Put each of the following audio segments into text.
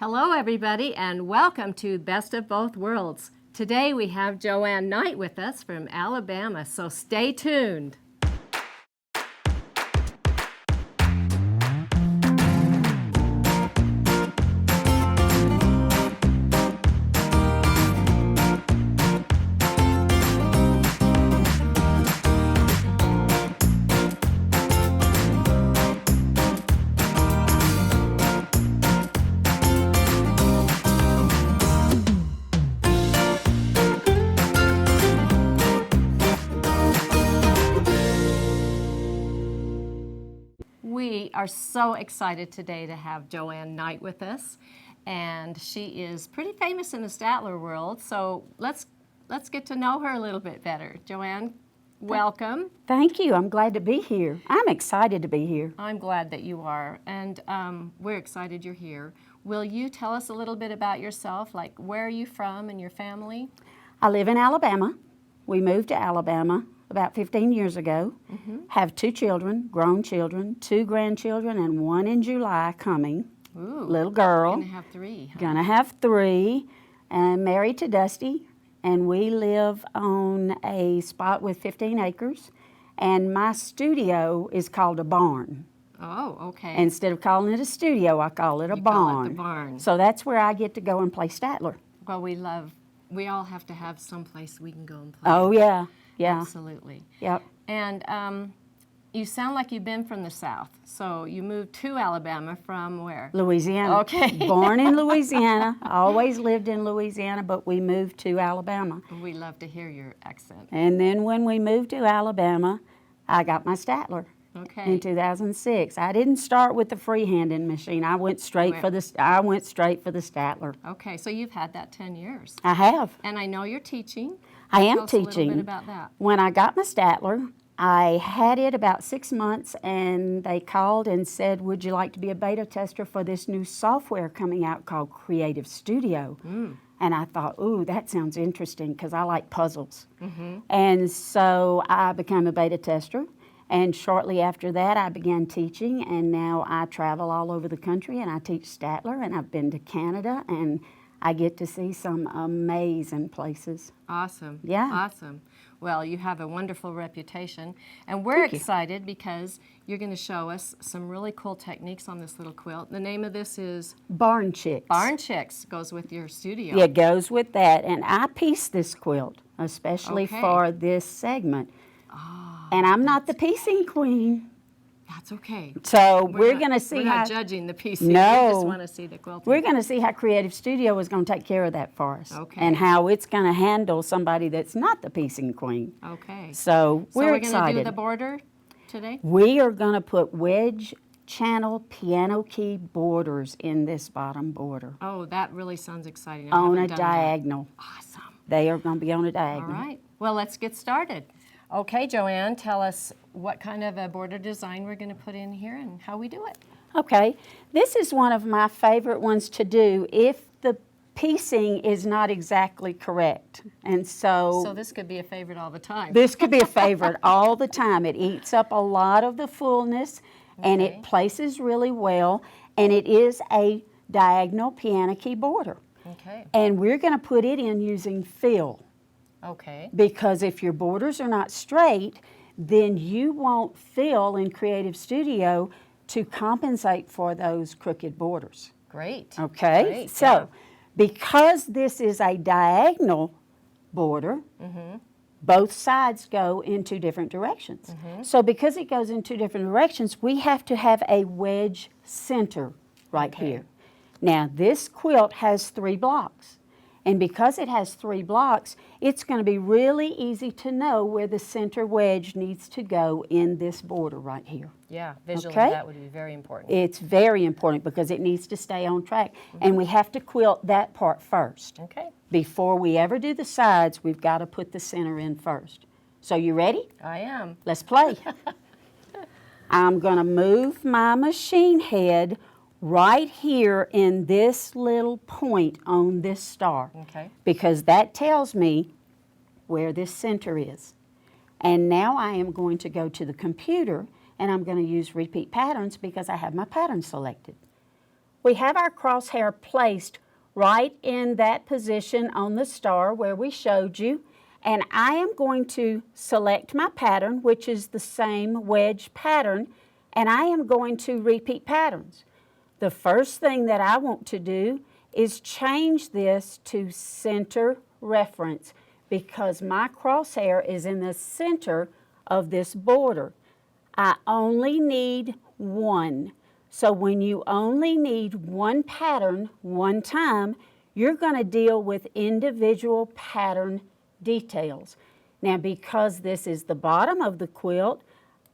Hello everybody and welcome to Best of Both Worlds. Today we have Joan Knight with us from Alabama, so stay tuned. We are so excited today to have Joan Knight with us, and she is pretty famous in the Statler world, so let's get to know her a little bit better. Joan, welcome. Thank you. I'm glad to be here. I'm excited to be here. I'm glad that you are, and we're excited you're here. Will you tell us a little bit about yourself, like where are you from and your family? I live in Alabama. We moved to Alabama about 15 years ago. Have 2 children, grown children, 2 grandchildren, and 1 in July coming. Ooh, little girl. Gonna have 3. Huh? Gonna have 3, and married to Dusty, and we live on a spot with 15 acres, and my studio is called a barn. Oh, okay. Instead of calling it a studio, I call it a You barn. call it the barn. So that's where I get to go and play Statler. Well, we all have to have some place we can go and play. Oh, yeah. Yeah. Absolutely. Yep. And you sound like you've been from the South. So you moved to Alabama from where? Louisiana. Okay. Born in Louisiana. Always lived in Louisiana, but we moved to Alabama. We love to hear your accent. And then when we moved to Alabama, I got my Statler Okay. in 2006. I didn't start with the freehanding machine. I went straight for the Statler. Okay, so you've had that 10 years. I have. And I know you're teaching. I am Tell us a little teaching. bit about that. When I got my Statler, I had it about 6 months, and they called and said, would you like to be a beta tester for this new software coming out called Creative Studio? And I thought, ooh, that sounds interesting because I like puzzles. And so I became a beta tester. And shortly after that, I began teaching, and now I travel all over the country, and I teach Statler, and I've been to Canada, and I get to see some amazing places. Awesome. Yeah. Awesome. Well, you have a wonderful reputation, and we're Thank you. excited because you're going to show us some really cool techniques on this little quilt. The name of this is Barn Chicks. Barn Chicks. Goes with your studio. Yeah, it goes with that. And I pieced this quilt, especially Okay. for this segment. Oh, And I'm not the piecing queen. that's okay. So we're going to see We're how... not judging the piecing. No. We just want to see the quilting. We're going to see how Creative Studio is going to take care of that for us. Okay. And how it's going to handle somebody that's not the piecing queen. Okay. So we're going to do excited. the border today? We are going to put wedge channel piano key borders in this bottom border. Oh, that really sounds exciting. I On haven't a done that. diagonal. Awesome. They are going to be on a All diagonal. right. Well, let's get started. Okay, Joan, tell us what kind of a border design we're going to put in here and how we do it. Okay, this is one of my favorite ones to do if the piecing is not exactly correct. And So this could be a favorite all the time. this could be a favorite all the time. It eats up a lot of the fullness, and Okay. it places really well, and it is a diagonal piano key border. Okay. And we're going to put it in using fill, Okay. because if your borders are not straight, then you won't fill in Creative Studio to compensate for those crooked borders. Great. Okay, Great, so yeah. because this is a diagonal border, both sides go in 2 different directions. So because it goes in 2 different directions, we have to have a wedge center right Okay. here. Now this quilt has 3 blocks. And because it has 3 blocks, it's going to be really easy to know where the center wedge needs to go in this border right here. Yeah, visually Okay. that would be very important. It's very important because it needs to stay on track. And we have to quilt that part first. Okay. Before we ever do the sides, we've got to put the center in first. So you ready? I am. Let's play. I'm going to move my machine head right here in this little point on this star. Okay. Because that tells me where this center is. And now I am going to go to the computer, and I'm going to use repeat patterns because I have my pattern selected. we have our crosshair placed right in that position on the star where we showed you, and I am going to select my pattern, which is the same wedge pattern, and I am going to repeat patterns. The first thing that I want to do is change this to center reference because my crosshair is in the center of this border. I only need one. So when you only need one pattern one time, you're going to deal with individual pattern details. Now, because this is the bottom of the quilt,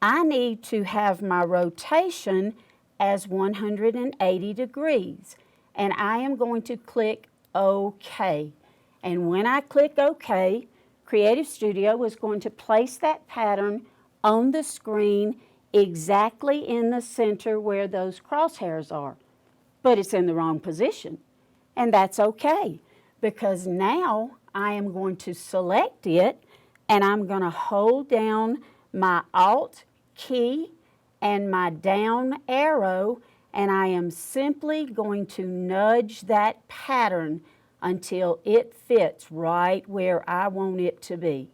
I need to have my rotation as 180 degrees. And I am going to click OK. And when I click OK, Creative Studio is going to place that pattern on the screen exactly in the center where those crosshairs are. But it's in the wrong position. And that's okay, because now I am going to select it and I'm going to hold down my Alt key and my down arrow, and I am simply going to nudge that pattern until it fits right where I want it to be.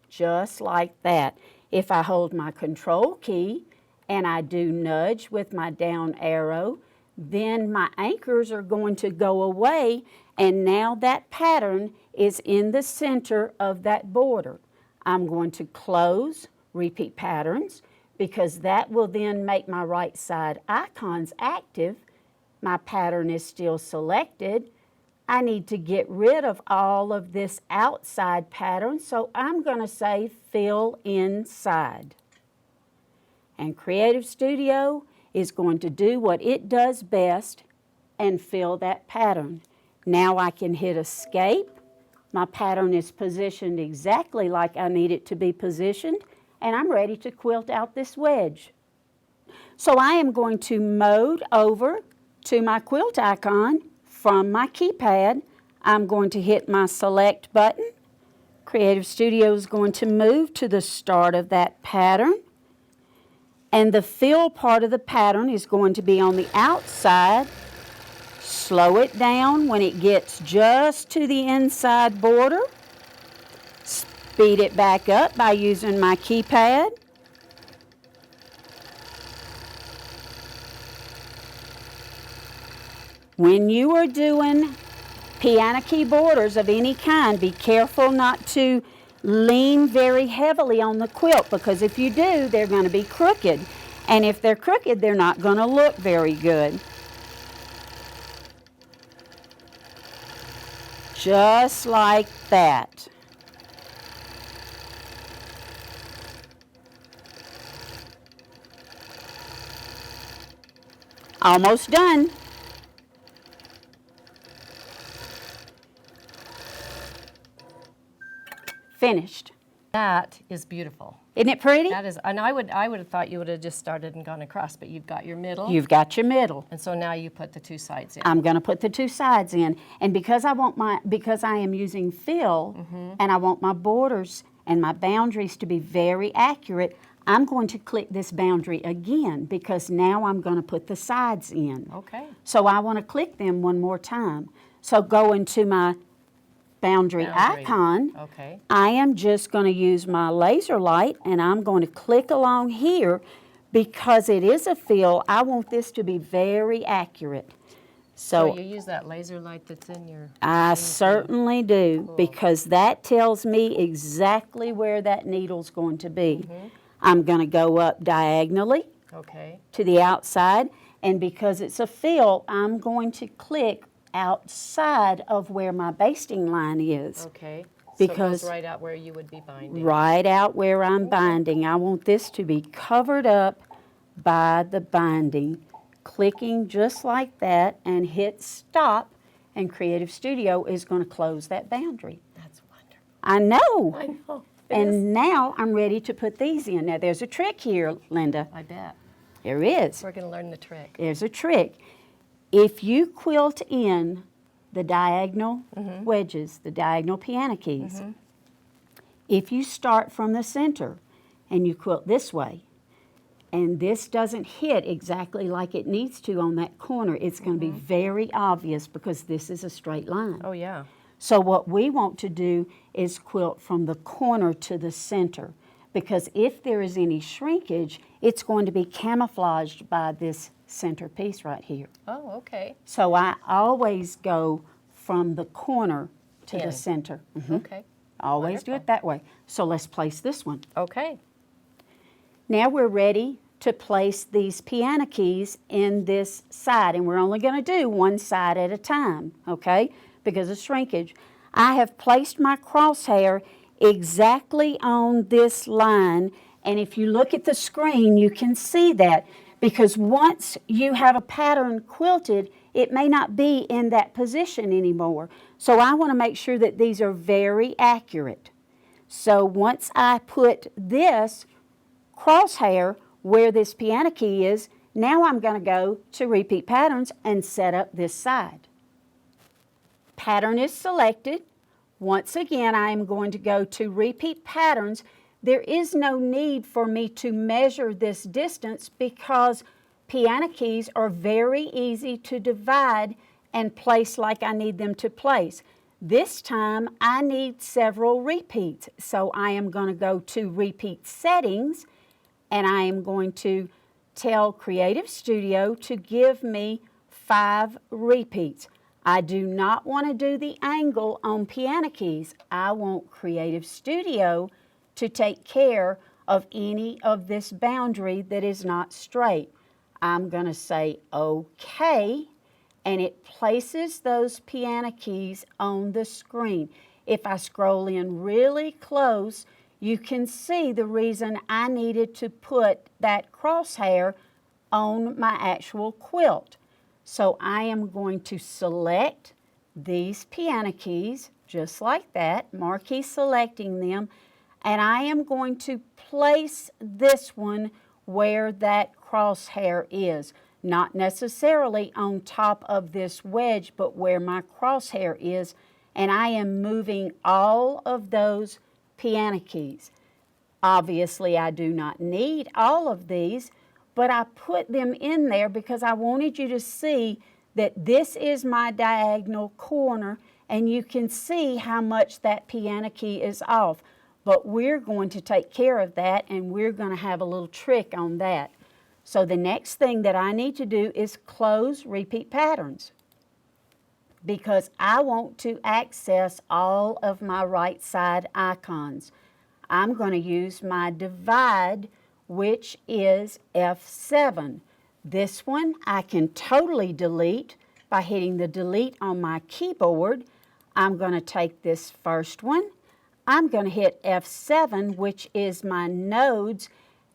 Just like that. If I hold my Control key and I do nudge with my down arrow, then my anchors are going to go away, and now that pattern is in the center of that border. I'm going to close Repeat Patterns because that will then make my right side icons active. My pattern is still selected. I need to get rid of all of this outside pattern, so I'm going to say Fill Inside. And Creative Studio is going to do what it does best and fill that pattern. Now I can hit Escape. My pattern is positioned exactly like I need it to be positioned, and I'm ready to quilt out this wedge. So I am going to mode over to my quilt icon from my keypad. I'm going to hit my Select button. Creative Studio is going to move to the start of that pattern. And the fill part of the pattern is going to be on the outside. Slow it down when it gets just to the inside border. Speed it back up by using my keypad. When you are doing piano key borders of any kind, be careful not to lean very heavily on the quilt, because if you do, they're going to be crooked. And if they're crooked, they're not going to look very good. Just like that. Almost done. Finished. That is beautiful. Isn't it pretty? That is, and I would have thought you would have just started and gone across, but you've got your middle. You've got your middle. And so now you put the two sides in. I'm going to put the two sides in, and because I am using fill, and I want my borders and my boundaries to be very accurate, I'm going to click this boundary again because now I'm going to put the sides in. Okay. So I want to click them one more time. So go into my boundary icon. Okay. I am just going to use my laser light, and I'm going to click along here because it is a fill. I want this to be very accurate. So you use that laser light that's in your... I certainly do, Cool. because that tells me exactly where that needle's going to be. I'm going to go up diagonally Okay. to the outside, and because it's a fill, I'm going to click outside of where my basting line is. Okay. Because so it goes right out where you would be binding. Right out where I'm binding. I want this to be covered up by the binding. Clicking just like that and hit stop, and Creative Studio is going to close that boundary. That's wonderful. I know. I know. It is. And now I'm ready to put these in. Now there's a trick here, Linda. I bet. There is. We're going to learn the trick. There's a trick. If you quilt in the diagonal wedges, the diagonal piano keys, if you start from the center and you quilt this way, and this doesn't hit exactly like it needs to on that corner, it's going to be very obvious because this is a straight line. Oh, yeah. So what we want to do is quilt from the corner to the center, because if there is any shrinkage, it's going to be camouflaged by this center piece right here. Oh, okay. So I always go from the corner to In. the center. Okay. Always do Wonderful. it that way. So let's place this one. Okay. Now we're ready to place these piano keys in this side, and we're only going to do one side at a time, okay, because of shrinkage. I have placed my crosshair exactly on this line, and if you look at the screen, you can see that, because once you have a pattern quilted, it may not be in that position anymore. So I want to make sure that these are very accurate. So once I put this crosshair where this piano key is, now I'm going to go to repeat patterns and set up this side. Pattern is selected. Once again, I am going to go to repeat patterns. There is no need for me to measure this distance because piano keys are very easy to divide and place like I need them to place. This time I need several repeats, so I am going to go to repeat settings, and I am going to tell Creative Studio to give me 5 repeats. I do not want to do the angle on piano keys. I want Creative Studio to take care of any of this boundary that is not straight. I'm going to say OK, and it places those piano keys on the screen. If I scroll in really close, you can see the reason I needed to put that crosshair on my actual quilt. So I am going to select these piano keys, just like that, marquee selecting them, and I am going to place this one where that crosshair is. Not necessarily on top of this wedge, but where my crosshair is, and I am moving all of those piano keys. Obviously, I do not need all of these, but I put them in there because I wanted you to see that this is my diagonal corner, and you can see how much that piano key is off. But we're going to take care of that, and we're going to have a little trick on that. So the next thing that I need to do is close repeat patterns, because I want to access all of my right side icons. I'm going to use my divide, which is F7. This one I can totally delete by hitting the delete on my keyboard. I'm going to take this first one. I'm going to hit F7, which is my nodes,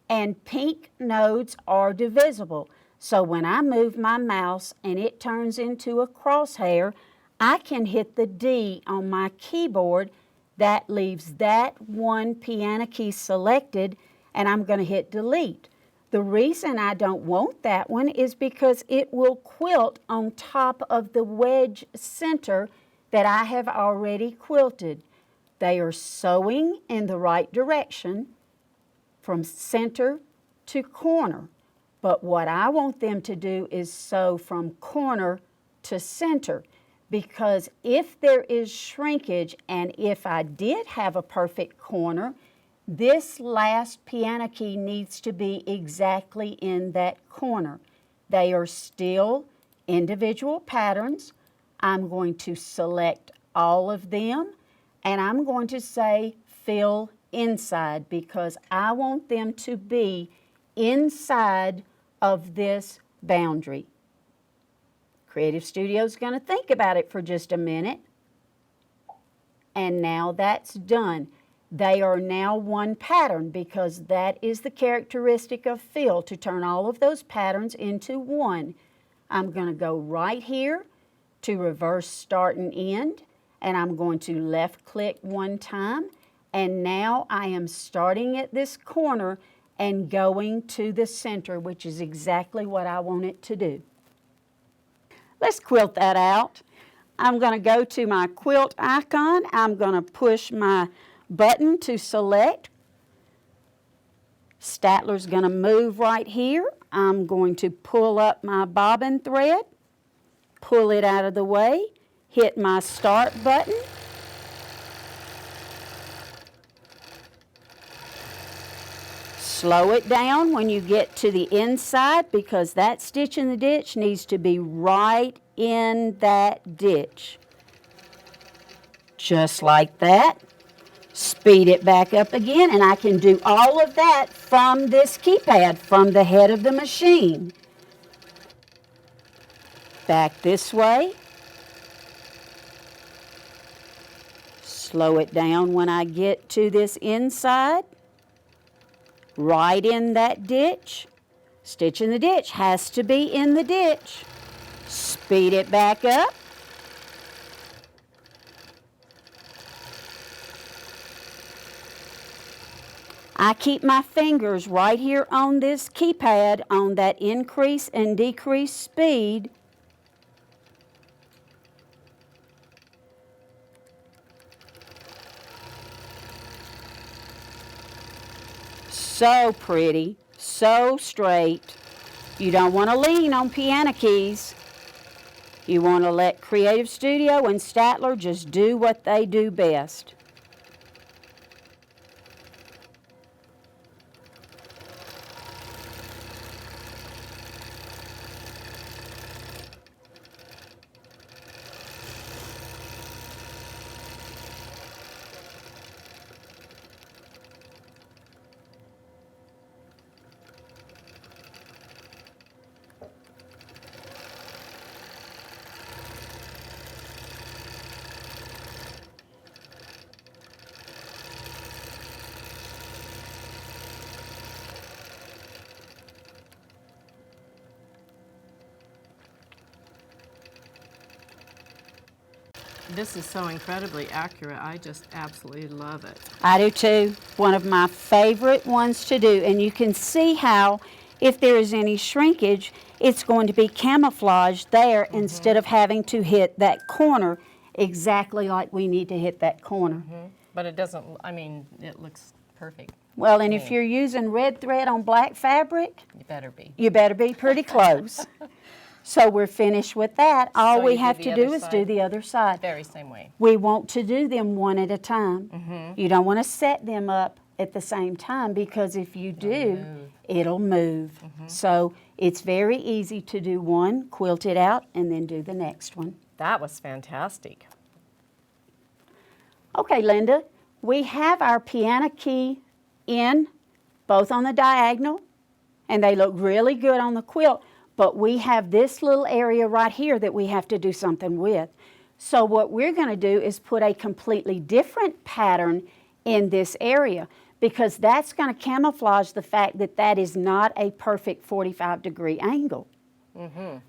and pink nodes are divisible. So when I move my mouse and it turns into a crosshair, I can hit the D on my keyboard. That leaves that one piano key selected, and I'm going to hit delete. The reason I don't want that one is because it will quilt on top of the wedge center that I have already quilted. They are sewing in the right direction from center to corner, but what I want them to do is sew from corner to center, because if there is shrinkage, and if I did have a perfect corner, this last piano key needs to be exactly in that corner. They are still individual patterns. I'm going to select all of them, and I'm going to say fill inside, because I want them to be inside of this boundary. Creative Studio is going to think about it for just a minute, and now that's done. They are now one pattern, because that is the characteristic of fill, to turn all of those patterns into one. I'm going to go right here to reverse start and end, and I'm going to left click one time, and now I am starting at this corner and going to the center, which is exactly what I want it to do. Let's quilt that out. I'm going to go to my quilt icon. I'm going to push my button to select, Statler's going to move right here. I'm going to pull up my bobbin thread, pull it out of the way, hit my start button. Slow it down when you get to the inside because that stitch in the ditch needs to be right in that ditch. Just like that. Speed it back up again, and I can do all of that from this keypad, from the head of the machine. Back this way. Slow it down when I get to this inside. Right in that ditch. Stitch in the ditch has to be in the ditch. Speed it back up. I keep my fingers right here on this keypad on that increase and decrease speed. So pretty, so straight. You don't want to lean on piano keys. You want to let Creative Studio and Statler just do what they do best. This is so incredibly accurate. I just absolutely love it. I do too. One of my favorite ones to do. And you can see how if there is any shrinkage, it's going to be camouflaged there instead of having to hit that corner exactly like we need to hit that corner. But it doesn't, I mean, it looks perfect. Well, and if you're using red thread on black fabric, You better be. you better be pretty close. So we're finished with that. All So we you do have the to other do is do side? the other side. Very same way. We want to do them one at a time. You don't want to set them up at the same time because if you do, it'll move. So it's very easy to do one, quilt it out, and then do the next one. That was fantastic. Okay, Linda, we have our piano key in, both on the diagonal, and they look really good on the quilt. But we have this little area right here that we have to do something with. So what we're going to do is put a completely different pattern in this area because that's going to camouflage the fact that that is not a perfect 45-degree angle.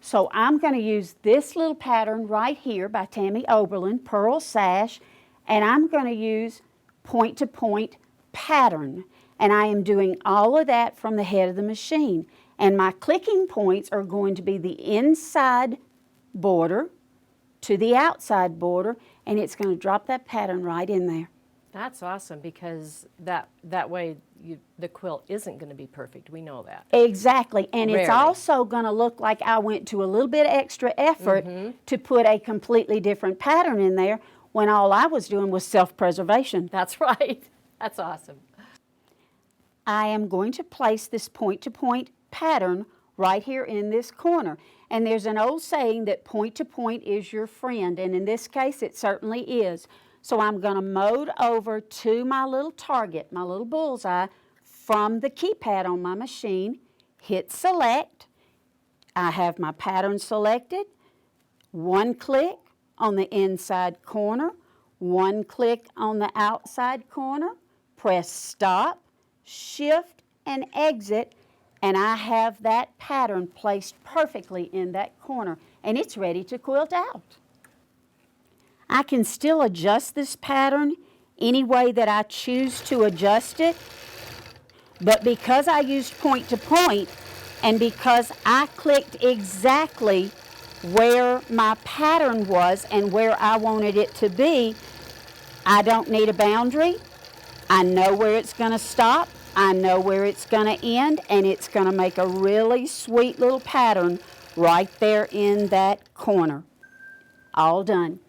So I'm going to use this little pattern right here by Tammy Oberlin, Pearl Sash, and I'm going to use point-to-point pattern. And I am doing all of that from the head of the machine. And my clicking points are going to be the inside border to the outside border, and it's going to drop that pattern right in there. That's awesome because that way the quilt isn't going to be perfect. We know that. Exactly, and it's Rarely. also going to look like I went to a little bit of extra effort to put a completely different pattern in there when all I was doing was self-preservation. That's right. That's awesome. I am going to place this point-to-point pattern right here in this corner. And there's an old saying that point-to-point is your friend, and in this case it certainly is. So I'm going to mode over to my little target, my little bullseye, from the keypad on my machine, hit select. I have my pattern selected, one click on the inside corner, one click on the outside corner, press stop, shift and exit, and I have that pattern placed perfectly in that corner, and it's ready to quilt out. I can still adjust this pattern any way that I choose to adjust it, but because I used point to point and because I clicked exactly where my pattern was and where I wanted it to be, I don't need a boundary. I know where it's going to stop, I know where it's going to end, and it's going to make a really sweet little pattern right there in that corner. All done.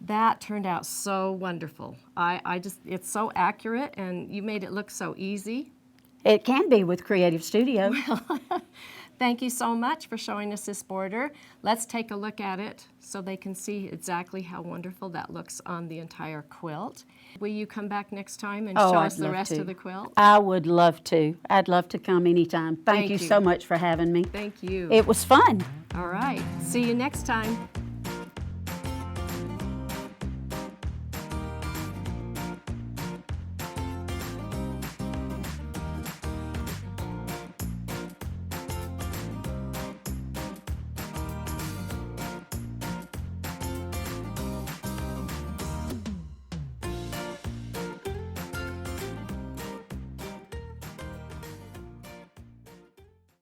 That turned out so wonderful. I just, it's so accurate, and you made it look so easy. It can be with Creative Studio. Thank you so much for showing us this border. Let's take a look at it so they can see exactly how wonderful that looks on the entire quilt. Will you come back next time and show us the rest of the quilt? I would love to. I'd love to come anytime. Thank you so much for having me. Thank you. It was fun. All right. See you next time.